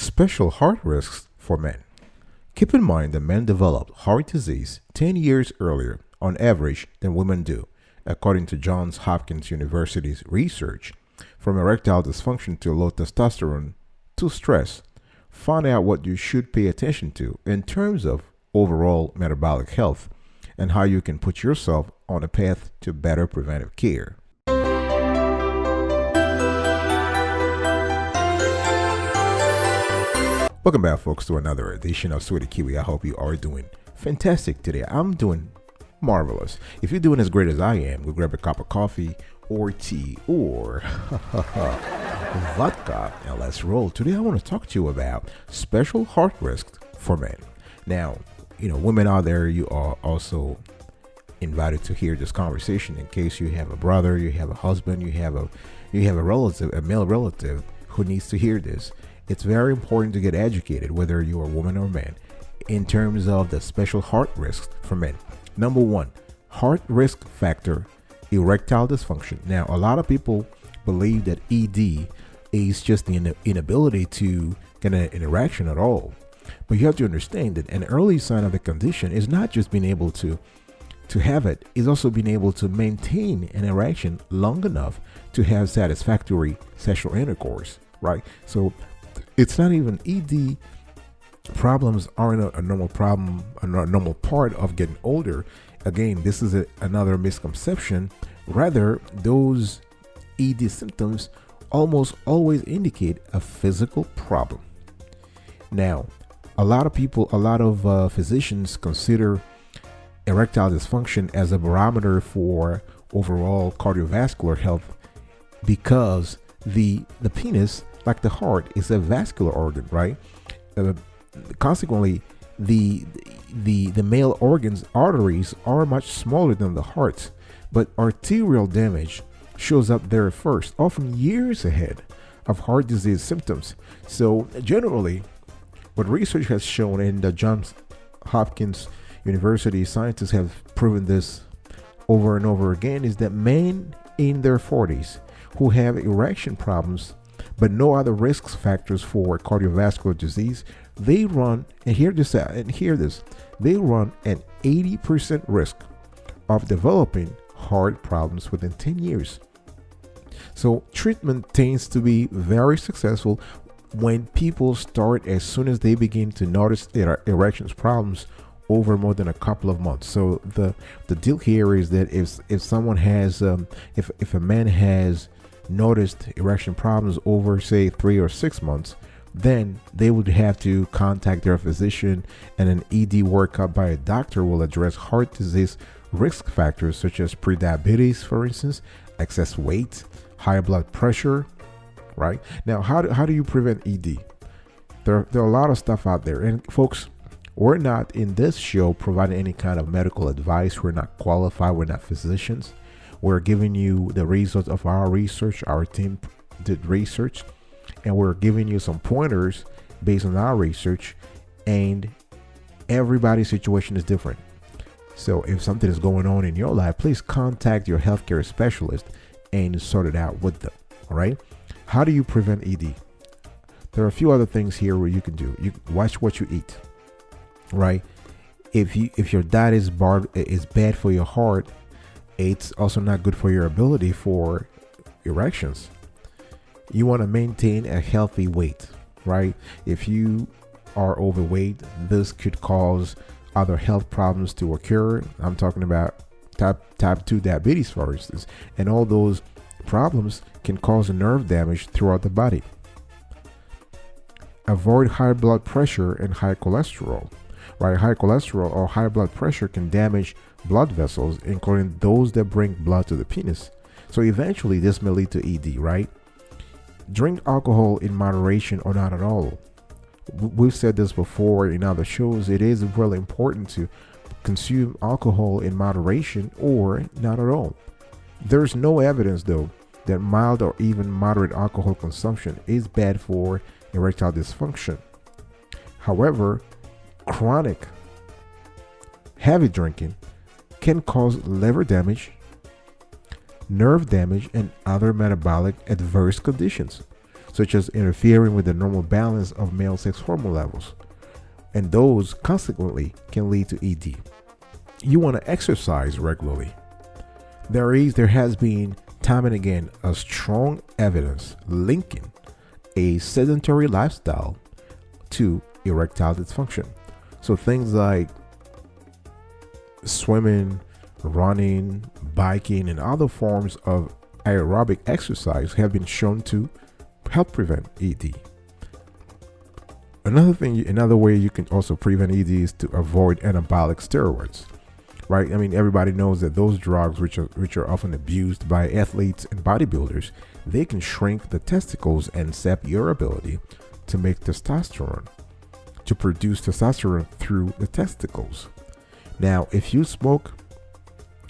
Special heart risks for men. Keep in mind that men develop heart disease 10 years earlier on average than women do, according to Johns Hopkins University's research. From erectile dysfunction to low testosterone to stress, find out what you should pay attention to in terms of overall metabolic health and how you can put yourself on a path to better preventive care. Welcome back, folks, to another edition of Sweetie Kiwi. I hope you are doing fantastic today. I'm doing marvelous. If you're doing as great as I am, go grab a cup of coffee or tea or vodka and let's roll. Today I want to talk to you about special heart risks for men. Now, women out there, you are also invited to hear this conversation in case you have a brother, you have a husband, you have a relative, a male relative who needs to hear this. It's very important to get educated, whether you're a woman or man, in terms of the special heart risks for men. Number one, heart risk factor, erectile dysfunction. Now, a lot of people believe that ED is just the inability to get an erection at all. But you have to understand that an early sign of the condition is not just being able to have it, is also being able to maintain an erection long enough to have satisfactory sexual intercourse, right? So it's not even ED problems aren't a normal problem, a normal part of getting older. Again, this is another misconception. Rather, those ED symptoms almost always indicate a physical problem. Now, a lot of physicians consider erectile dysfunction as a barometer for overall cardiovascular health because the penis, like the heart, is a vascular organ, right? Consequently, the male organs, arteries, are much smaller than the heart, but arterial damage shows up there first, often years ahead of heart disease symptoms. So generally, what research has shown, and the Johns Hopkins University scientists have proven this over and over again, is that men in their 40s who have erection problems but no other risk factors for cardiovascular disease, they run, and hear this, they run an 80% risk of developing heart problems within 10 years. So treatment tends to be very successful when people start as soon as they begin to notice their erections problems over more than a couple of months. So the deal here is that if someone has, if a man has noticed erection problems over, say, 3 or 6 months, then they would have to contact their physician, and an ED workup by a doctor will address heart disease risk factors such as prediabetes, for instance, excess weight, high blood pressure, right? Now, how do you prevent ED? There are a lot of stuff out there, and folks, we're not in this show providing any kind of medical advice. We're not qualified. We're not physicians. We're giving you the results of our research. Our team did research, and we're giving you some pointers based on our research, and everybody's situation is different. So if something is going on in your life, please contact your healthcare specialist and sort it out with them. All right. How do you prevent ED? There are a few other things here where you can do. You watch what you eat, right? If your diet is bad for your heart, it's also not good for your ability for erections. You want to maintain a healthy weight, right? If you are overweight, this could cause other health problems to occur. I'm talking about type 2 diabetes, for instance, and all those problems can cause nerve damage throughout the body. Avoid high blood pressure and high cholesterol. Right? High cholesterol or high blood pressure can damage blood vessels, including those that bring blood to the penis. So eventually this may lead to ED, right? Drink alcohol in moderation or not at all. We've said this before in other shows. It is really important to consume alcohol in moderation or not at all. There's no evidence, though, that mild or even moderate alcohol consumption is bad for erectile dysfunction. However, chronic heavy drinking can cause liver damage, nerve damage, and other metabolic adverse conditions. such as interfering with the normal balance of male sex hormone levels, and those consequently can lead to ED. You want to exercise regularly. There has been time and again a strong evidence linking a sedentary lifestyle to erectile dysfunction. So things like swimming, running, biking, and other forms of aerobic exercise have been shown to help prevent ED. Another way you can also prevent ED is to avoid anabolic steroids, right? I mean, everybody knows that those drugs, which are often abused by athletes and bodybuilders, they can shrink the testicles and sap your ability to make testosterone, to produce testosterone through the testicles. Now, if you smoke,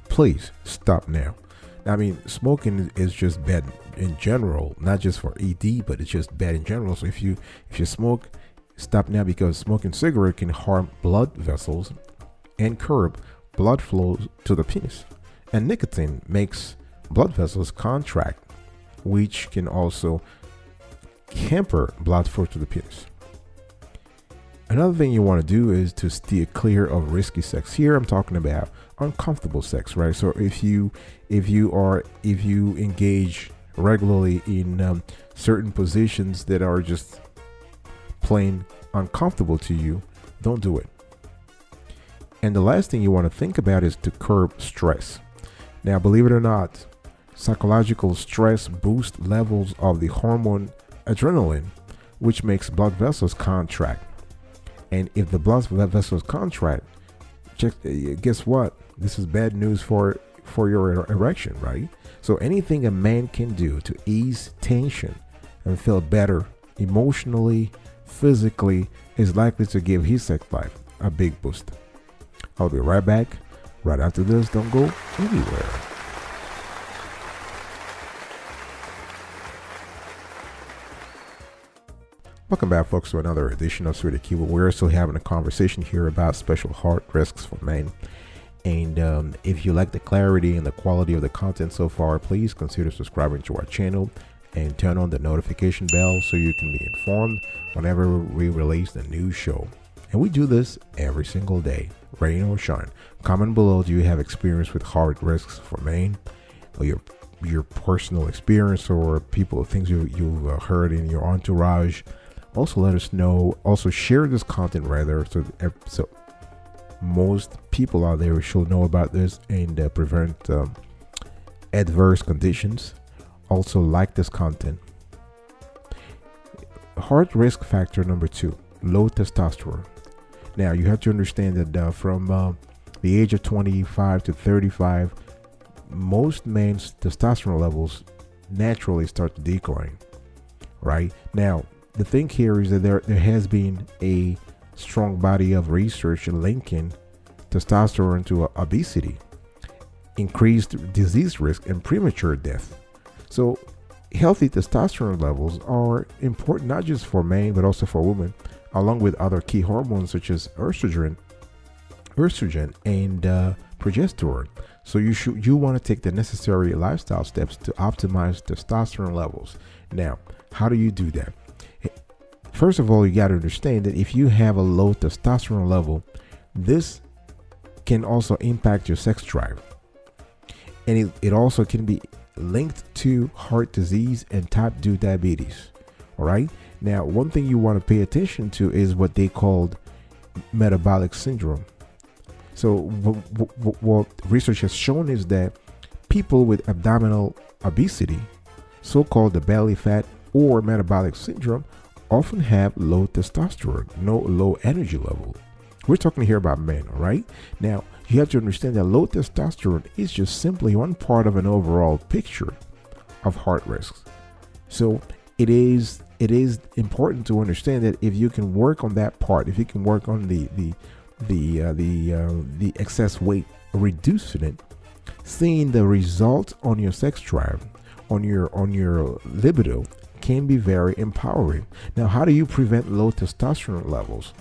please stop now. I mean, smoking is just bad in general, not just for ED, but it's just bad in general. So if you smoke, stop now, because smoking cigarette can harm blood vessels and curb blood flow to the penis. And nicotine makes blood vessels contract, which can also hamper blood flow to the penis. Another thing you want to do is to steer clear of risky sex. Here I'm talking about uncomfortable sex, right? So if you engage regularly in certain positions that are just plain uncomfortable to you, don't do it. And the last thing you want to think about is to curb stress. Now, believe it or not, psychological stress boosts levels of the hormone adrenaline, which makes blood vessels contract. And if the blood vessels contract, guess what? This is bad news for your erection, right? So anything a man can do to ease tension and feel better emotionally, physically, is likely to give his sex life a big boost. I'll be right back right after this. Don't go anywhere. Welcome back, folks, to another edition of Sweetie Kiwa. We're still having a conversation here about special heart risks for men. And if you like the clarity and the quality of the content so far, please consider subscribing to our channel and turn on the notification bell so you can be informed whenever we release the new show. And we do this every single day, rain or shine. Comment below, do you have experience with heart risks for men, or your personal experience, or things you've heard in your entourage? Also let us know. Also share this content rather, so most people out there should know about this and prevent adverse conditions. Also like this content. Heart risk factor number 2, low testosterone. Now you have to understand that from the age of 25 to 35, most men's testosterone levels naturally start to decline. Right now, the thing here is that there has been a strong body of research linking testosterone to obesity, increased disease risk, and premature death. So healthy testosterone levels are important not just for men but also for women, along with other key hormones such as estrogen and progesterone. So you want to take the necessary lifestyle steps to optimize testosterone levels. Now, how do you do that? First of all, you got to understand that if you have a low testosterone level, this can also impact your sex drive. And it also can be linked to heart disease and type 2 diabetes. All right. Now, one thing you want to pay attention to is what they called metabolic syndrome. So what research has shown is that people with abdominal obesity, so-called the belly fat or metabolic syndrome, often have low testosterone, low energy level. We're talking here about men, all right? Now, you have to understand that low testosterone is just simply one part of an overall picture of heart risks. So it is important to understand that if you can work on that part, if you can work on the excess weight, reducing it, seeing the results on your sex drive, on your libido, can be very empowering. Now, how do you prevent low testosterone levels?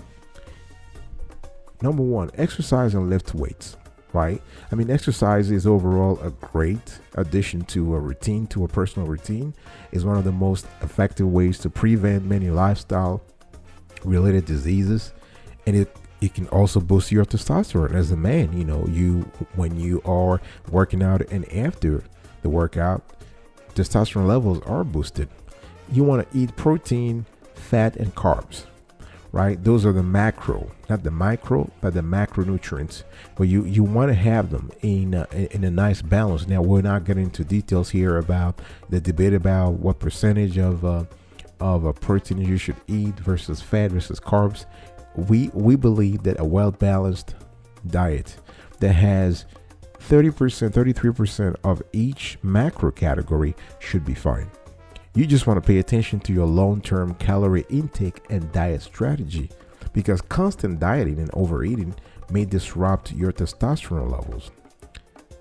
Number 1, exercise and lift weights. right? I mean, exercise is overall a great addition to a routine, to a personal routine. Is one of the most effective ways to prevent many lifestyle related diseases, and it can also boost your testosterone as a man. You know, when you are working out and after the workout, testosterone levels are boosted. You want to eat protein, fat, and carbs, right? Those are the macro, not the micro, but the macronutrients. But you want to have them in a nice balance. Now, we're not getting into details here about the debate about what percentage of a protein you should eat versus fat versus carbs. We believe that a well-balanced diet that has 30%, 33% of each macro category should be fine. You just want to pay attention to your long-term calorie intake and diet strategy, because constant dieting and overeating may disrupt your testosterone levels,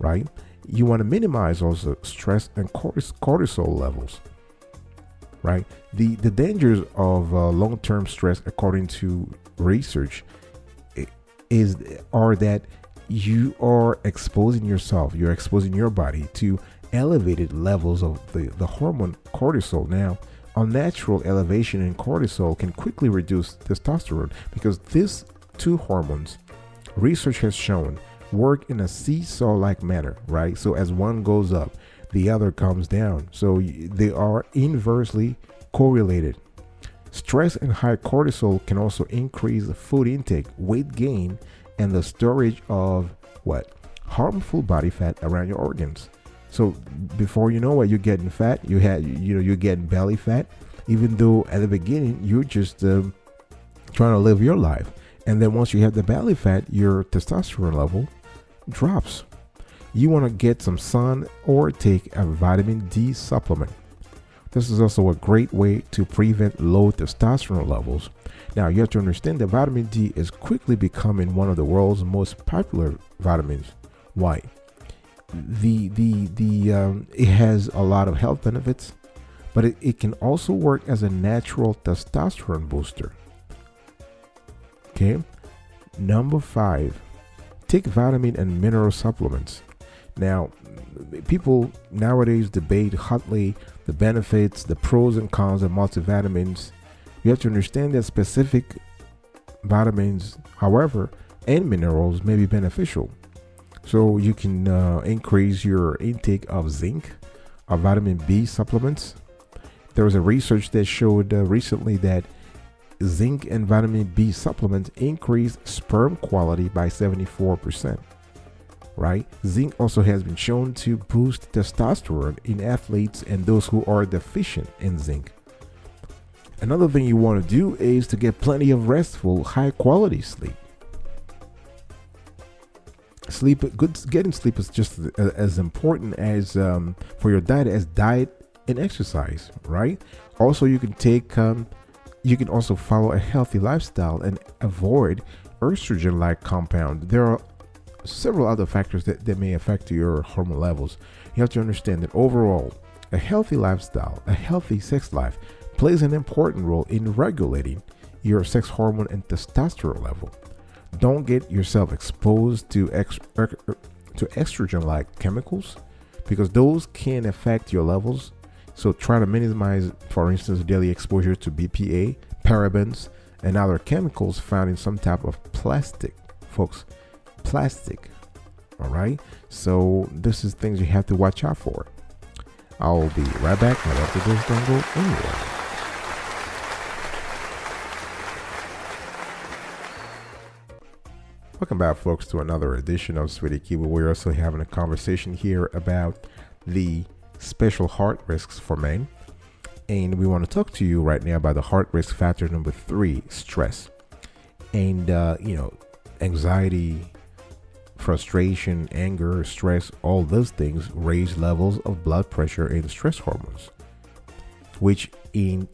right? You want to minimize also stress and cortisol levels, right? The dangers of long-term stress, according to research, are that you are exposing yourself, you're exposing your body to elevated levels of the hormone cortisol. Now, unnatural elevation in cortisol can quickly reduce testosterone, because these two hormones, research has shown, work in a seesaw-like manner, right? So as one goes up, the other comes down. So they are inversely correlated. Stress and high cortisol can also increase food intake, weight gain, and the storage of harmful body fat around your organs. So before you know it, you're getting fat. You're getting belly fat, even though at the beginning you're just trying to live your life. And then once you have the belly fat, your testosterone level drops. You want to get some sun or take a vitamin D supplement. This is also a great way to prevent low testosterone levels. Now, you have to understand that vitamin D is quickly becoming one of the world's most popular vitamins. Why? It has a lot of health benefits, but it can also work as a natural testosterone booster. Okay. Number 5, take vitamin and mineral supplements. Now, people nowadays debate hotly the benefits, the pros and cons of multivitamins. You have to understand that specific vitamins, however, and minerals may be beneficial. So you can increase your intake of zinc, of vitamin B supplements. There was a research that showed recently that zinc and vitamin B supplements increase sperm quality by 74%. Right? Zinc also has been shown to boost testosterone in athletes and those who are deficient in zinc. Another thing you want to do is to get plenty of restful, high quality sleep. Getting sleep is just as important as for your diet as diet and exercise, right? Also, you can also follow a healthy lifestyle and avoid estrogen-like compound. There are several other factors that may affect your hormone levels. You have to understand that overall, a healthy lifestyle, a healthy sex life plays an important role in regulating your sex hormone and testosterone level. Don't get yourself exposed to estrogen-like chemicals, because those can affect your levels. So try to minimize, for instance, daily exposure to BPA, parabens, and other chemicals found in some type of plastic, folks. Plastic. All right. So this is things you have to watch out for. I'll be right back. Right after this, don't go anywhere. Welcome back, folks, to another edition of Sweetie Kibo. We're also having a conversation here about the special heart risks for men. And we want to talk to you right now about the heart risk factor number 3, stress. And, anxiety, frustration, anger, stress, all those things raise levels of blood pressure and stress hormones, which in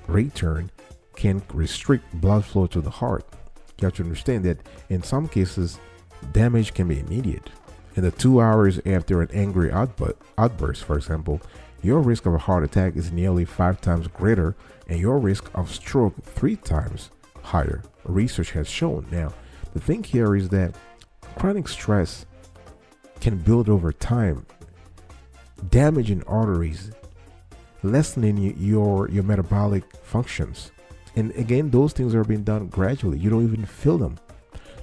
return can restrict blood flow to the heart. You have to understand that in some cases, damage can be immediate. In the 2 hours after an angry outburst, for example, your risk of a heart attack is nearly 5 times greater, and your risk of stroke 3 times higher. Research has shown. Now, the thing here is that chronic stress can build over time, damaging arteries, lessening your metabolic functions. And again, those things are being done gradually. You don't even feel them.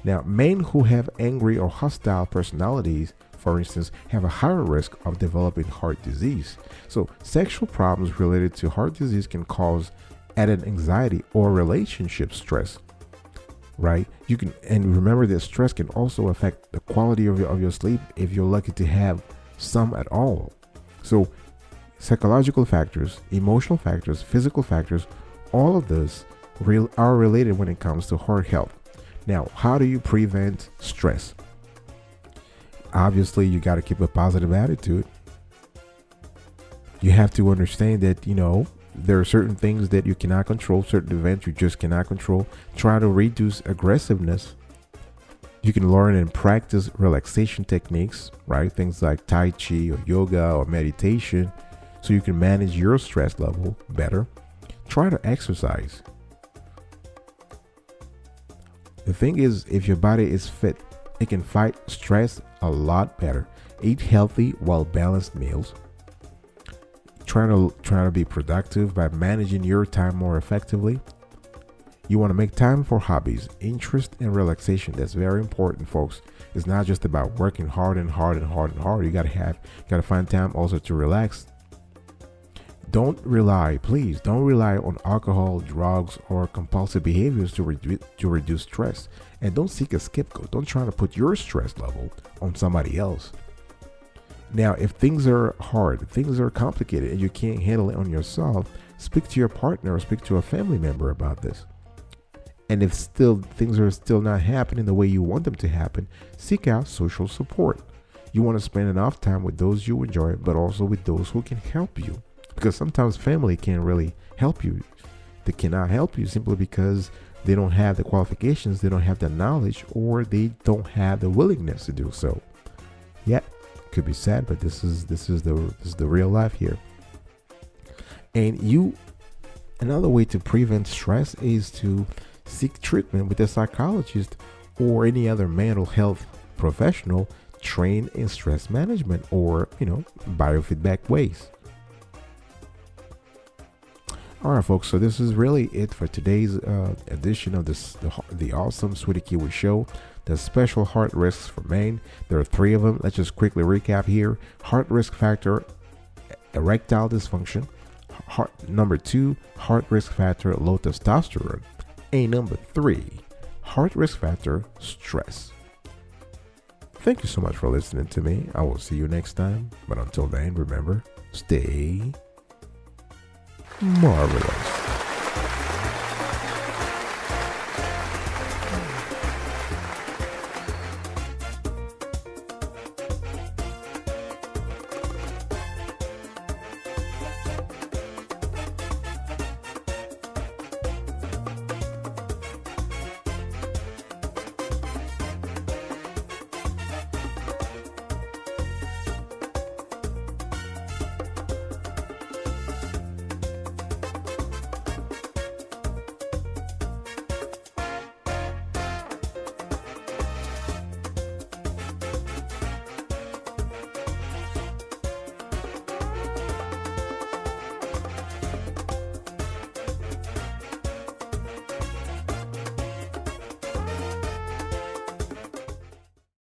Now, men who have angry or hostile personalities, for instance, have a higher risk of developing heart disease. So sexual problems related to heart disease can cause added anxiety or relationship stress, right? You can, and remember that stress can also affect the quality of your sleep if you're lucky to have some at all. So psychological factors, emotional factors, physical factors, all of this are related when it comes to heart health. Now, how do you prevent stress? Obviously, you got to keep a positive attitude. You have to understand that, there are certain things that you cannot control, certain events you just cannot control. Try to reduce aggressiveness. You can learn and practice relaxation techniques, right? Things like Tai Chi or yoga or meditation, so you can manage your stress level better. Try to exercise. The thing is, if your body is fit, it can fight stress a lot better. Eat healthy, well-balanced meals. Try to be productive by managing your time more effectively. You want to make time for hobbies, interest, and relaxation. That's very important, folks. It's not just about working hard and hard and hard and hard. You gotta find time also to relax. Please don't rely on alcohol, drugs, or compulsive behaviors to reduce stress. And don't seek a scapegoat. Don't try to put your stress level on somebody else. Now, if things are hard, things are complicated, and you can't handle it on yourself, speak to your partner or speak to a family member about this. And if things are still not happening the way you want them to happen, seek out social support. You want to spend enough time with those you enjoy, but also with those who can help you. Because sometimes family can't really help you. They cannot help you simply because they don't have the qualifications, they don't have the knowledge, or they don't have the willingness to do so. Yeah, could be sad, but this is the real life here. And another way to prevent stress is to seek treatment with a psychologist or any other mental health professional trained in stress management or biofeedback ways. All right, folks, so this is really it for today's edition of the awesome Sweetie Kiwi show, the special heart risks for men. There are 3 of them. Let's just quickly recap here. Heart risk factor, erectile dysfunction. Number 2, heart risk factor, low testosterone. And number 3, heart risk factor, stress. Thank you so much for listening to me. I will see you next time. But until then, remember, stay marvelous.